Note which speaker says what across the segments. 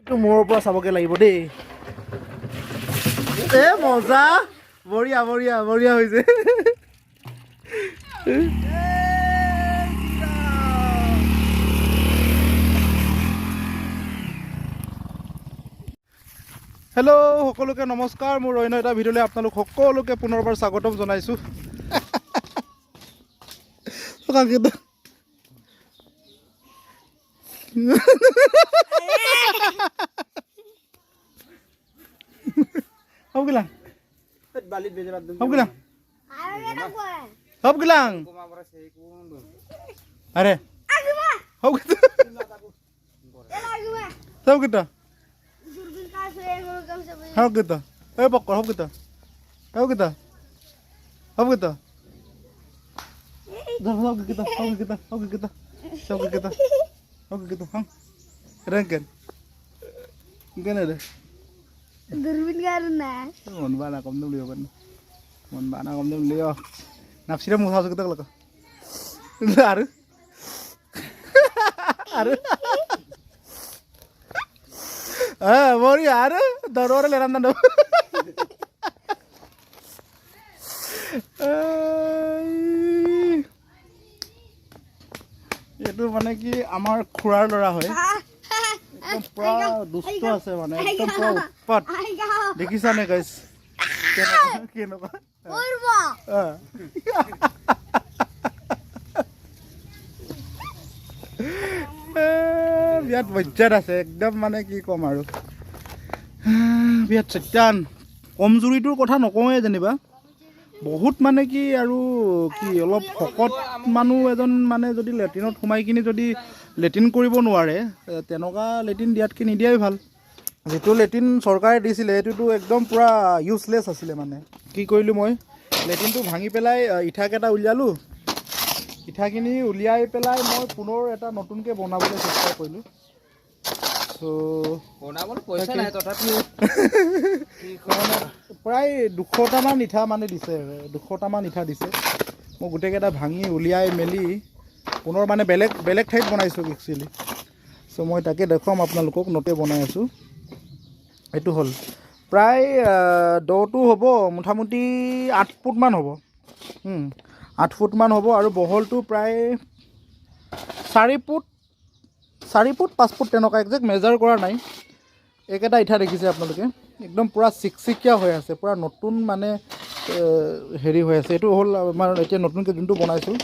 Speaker 1: এইটো মোৰ পৰা চাবকে লাগিব দেই। এ মজা, বঢ়িয়া বঢ়িয়া বঢ়িয়া হৈছে। হেল্ল' সকলোকে নমস্কাৰ। মোৰ অন্য এটা ভিডিঅ'লৈ আপোনালোক সকলোকে পুনৰবাৰ স্বাগতম জনাইছোঁ। আরে সব kita Hop kita. Eh pokok hop kita. Hop kita. Hop kita. Hop kita. Hop kita. Hop kita. Hop kita. Hop kita. Hang. Keren kan? Gimana deh?
Speaker 2: Durvin karena.
Speaker 1: Mon bana kom dum liyo kan. Mon bana kom dum liyo. Nafsira musa kita kalau. Aru. Aru. Mori aru. Doror leran nando. এইটো মানে কি আমাৰ খুৰাৰ ল'ৰা হয়। একদম পুৰা দুষ্ট আছে মানে, একদম পুৰা উৎপাত। দেখিছানে গাইছ কেনেকুৱা বিৰাট বজ্জাত আছে একদম, মানে কি ক'ম আৰু বিৰাট চৈতান। কমজুৰিটোৰ কথা নকওঁৱে যেনিবা, বহুত মানে কি আৰু কি অলপ শকত মানুহ এজন মানে যদি লেট্ৰিনত সোমাই কিনি যদি লেট্ৰিন কৰিব নোৱাৰে, তেনেকুৱা লেট্ৰিন দিয়াতকৈ নিদিয়াই ভাল। যিটো লেট্ৰিন চৰকাৰে দিছিলে সেইটোতো একদম পূৰা ইউজলেছ আছিলে। মানে কি কৰিলোঁ মই, লেট্ৰিনটো ভাঙি পেলাই ইঠাকেইটা উলিয়ালোঁ। ইঠাখিনি উলিয়াই পেলাই মই পুনৰ এটা নতুনকৈ বনাবলৈ চেষ্টা কৰিলোঁ। প্ৰায় 200টামান ইঠা মানে দিছে, 200টামান ইঠা দিছে। মই গোটেইকেইটা ভাঙি উলিয়াই মেলি পুনৰ মানে বেলেগ বেলেগ ঠাইত বনাইছোঁ একচুৱেলি। চ' মই তাকে দেখুৱাম আপোনালোকক, নতে বনাই আছোঁ। এইটো হ'ল প্ৰায় দটো হ'ব মোটামুটি 8 ফুটমান হ'ব, 8 ফুটমান হ'ব। আৰু বহলটো প্ৰায় 4 ফুট 5 ফুট তেনেকুৱা, একজেক্ট মেজাৰ কৰা নাই। এইকেইটা ইঠা দেখিছে আপোনালোকে, একদম পূৰা চিকচিকীয়া হৈ আছে, পূৰা নতুন মানে হেৰি হৈ আছে। এইটো হ'ল আমাৰ এতিয়া নতুনকৈ যোনটো বনাইছোঁ,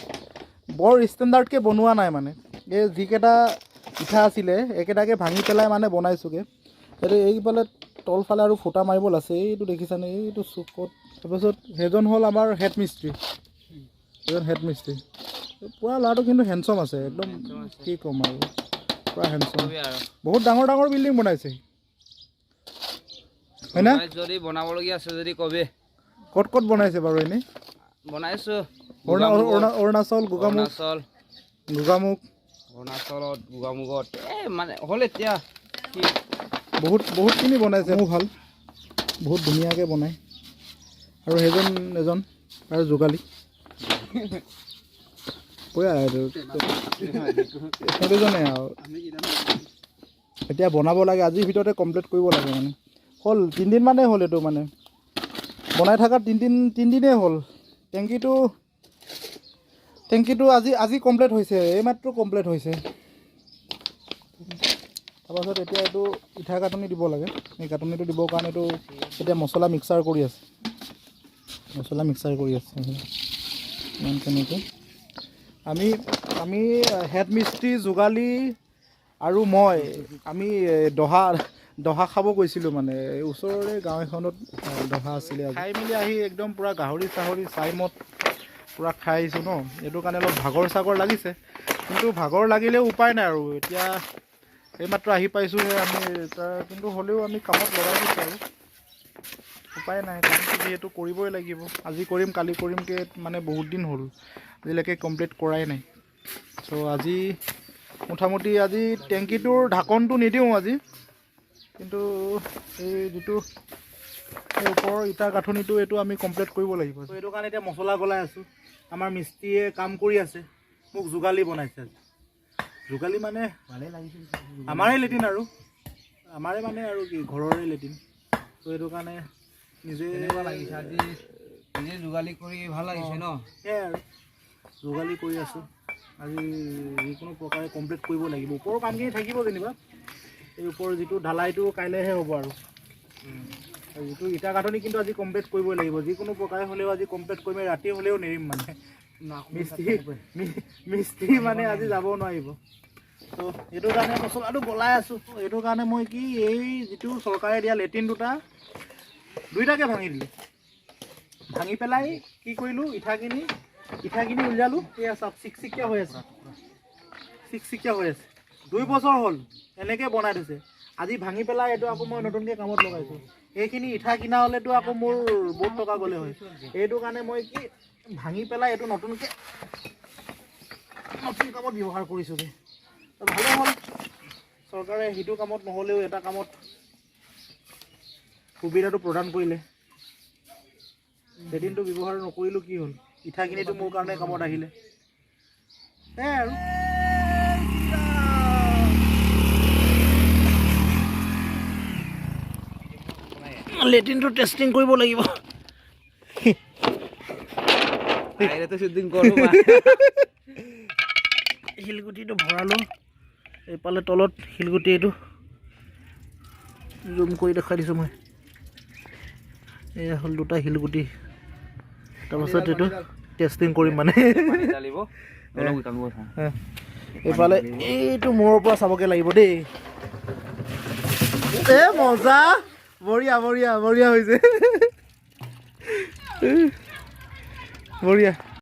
Speaker 1: বৰ ষ্টেণ্ডাৰ্ডকৈ বনোৱা নাই। মানে এই যিকেইটা ইঠা আছিলে এইকেইটাকে ভাঙি পেলাই মানে বনাইছোঁগৈ। এইটো এইফালে তলফালে আৰু ফুটা মাৰিব আছে, এইটো দেখিছানে, এইটো চুকত। তাৰপিছত সেইজন হ'ল আমাৰ হেড মিস্ত্ৰী, এজন হেড মিস্ত্ৰী। পূৰা ল'ৰাটো কিন্তু হেণ্ডচম আছে একদম, কি ক'ম আৰু পূৰা হেণ্ডচম। বহুত ডাঙৰ ডাঙৰ বিল্ডিং বনাইছে হয় না?
Speaker 3: যদি বনাবলগীয়া আছে যদি কবি।
Speaker 1: ক'ত ক'ত বনাইছে বাৰু এনেই?
Speaker 3: বনাইছোঁ
Speaker 1: অৰুণাচল, গোগামুখ,
Speaker 3: অৰুণাচলত, গোগামুখত মানে হ'ল এতিয়া কি
Speaker 1: বহুতখিনি বনাইছে। মোৰ ভাল, বহুত ধুনীয়াকৈ বনায়। আৰু সেইজন এজন আৰু যোগালী সেইজনে আৰু এতিয়া বনাব লাগে, আজিৰ ভিতৰতে কমপ্লিট কৰিব লাগে। মানে হ'ল 3 দিনমানেই হ'ল এইটো, মানে বনাই থকা 3 দিনেই হ'ল। টেংকিটো আজি কমপ্লিট হৈছে, এইমাত্ৰ কমপ্লিট হৈছে। তাৰপাছত এতিয়া এইটো ইঠা কাটনি দিব লাগে। এই কাটনিটো দিবৰ কাৰণে এইটো এতিয়া মছলা মিক্সাৰ কৰি আছে, ইমান তেনেকৈ আমি হেড মিস্ত্ৰী, যোগালী আৰু আমি দহা খাব গৈছিলোঁ। মানে ওচৰৰে গাঁও এখনত দহা আছিলে। খাই মেলি আহি একদম পূৰা গাহৰি চাহৰি চাইমত পূৰা খাই আহিছোঁ ন। এইটো কাৰণে অলপ ভাগৰ চাগৰ লাগিছে, কিন্তু ভাগৰ লাগিলেও উপায় নাই আৰু। এতিয়া এইমাত্ৰ আহি পাইছোঁহে আমি কিন্তু হ'লেও আমি কামত লগাই দিছোঁ আৰু উপায় নাই। কামটো যিহেতু কৰিবই লাগিব, আজি কৰিম কালি কৰিমকৈ মানে বহুত দিন হ'ল, আজিলৈকে কমপ্লিট কৰাই নাই। চ' আজি মোটামুটি আজি টেংকিটোৰ ঢাকনটো নিদিওঁ আজি, কিন্তু এই যিটো এই ওপৰৰ ইটা গাঁথনিটো এইটো আমি কমপ্লিট কৰিব লাগিব। এইটো কাৰণে এতিয়া মছলা গলাই আছোঁ। আমাৰ মিস্ত্ৰীয়ে কাম কৰি আছে, মোক যোগালী বনাইছে। যোগালী মানে আমাৰে লেট্ৰিন আৰু আমাৰে মানে আৰু কি ঘৰৰে লেট্ৰিন তো সেইটো কাৰণে নিজে
Speaker 3: কেনেকুৱা লাগিছে আজি নিজে যোগালী কৰি ভাল লাগিছে ন
Speaker 1: সেয়াই আৰু যোগালী কৰি আছোঁ আজি যিকোনো প্ৰকাৰে কমপ্লিট কৰিব লাগিব ওপৰৰ কামখিনি থাকিব যেনিবা এই ওপৰৰ যিটো ঢালাইটো কাইলৈহে হ'ব আৰু যিটো ইটা গাঁথনি কিন্তু আজি কমপ্লিট কৰিবই লাগিব যিকোনো প্ৰকাৰে হ'লেও আজি কমপ্লিট কৰিম ৰাতি হ'লেও নেৰিম মানে মিস্ত্ৰী মানে আজি যাব নোৱাৰিব তো সেইটো কাৰণে মছলাটো গলাই আছোঁ সেইটো কাৰণে মই কি এই যিটো চৰকাৰে দিয়া লেট্ৰিন দুইটাকে ভাঙি দিলোঁ ভাঙি পেলাই কি কৰিলোঁ ইঠাখিনি উলিয়ালোঁ এয়া চব চিকচিকীয়া হৈ আছে 2 বছৰ হ'ল এনেকৈ বনাই থৈছে আজি ভাঙি পেলাই এইটো আকৌ মই নতুনকৈ কামত লগাইছোঁ এইখিনি ইঠা কিনা হ'লেতো আকৌ মোৰ বহুত টকা গ'লে হয় এইটো কাৰণে মই কি ভাঙি পেলাই এইটো নতুন কামত ব্যৱহাৰ কৰিছোঁ ভালে হ'ল চৰকাৰে সেইটো কামত নহ'লেও এটা কামত সুবিধাটো প্ৰদান কৰিলে লেট্ৰিনটো ব্যৱহাৰ নকৰিলোঁ কি হ'ল ইঠাখিনিতো মোৰ কাৰণে কামত আহিলে সেয়াই আৰু লেট্ৰিনটো টেষ্টিং কৰিব লাগিব শিলগুটিটো ভৰালোঁ এইফালে তলত শিলগুটি এইটো জুম কৰি দেখাই দিছোঁ মই এয়া হ'ল 2টা শিলগুটি তাৰপাছত এইটো টেষ্টিং কৰিম মানে এইফালে এইটো মূৰৰ পৰা চাবগৈ লাগিব দেই মজা বঢ়িয়া হৈছে বঢ়িয়া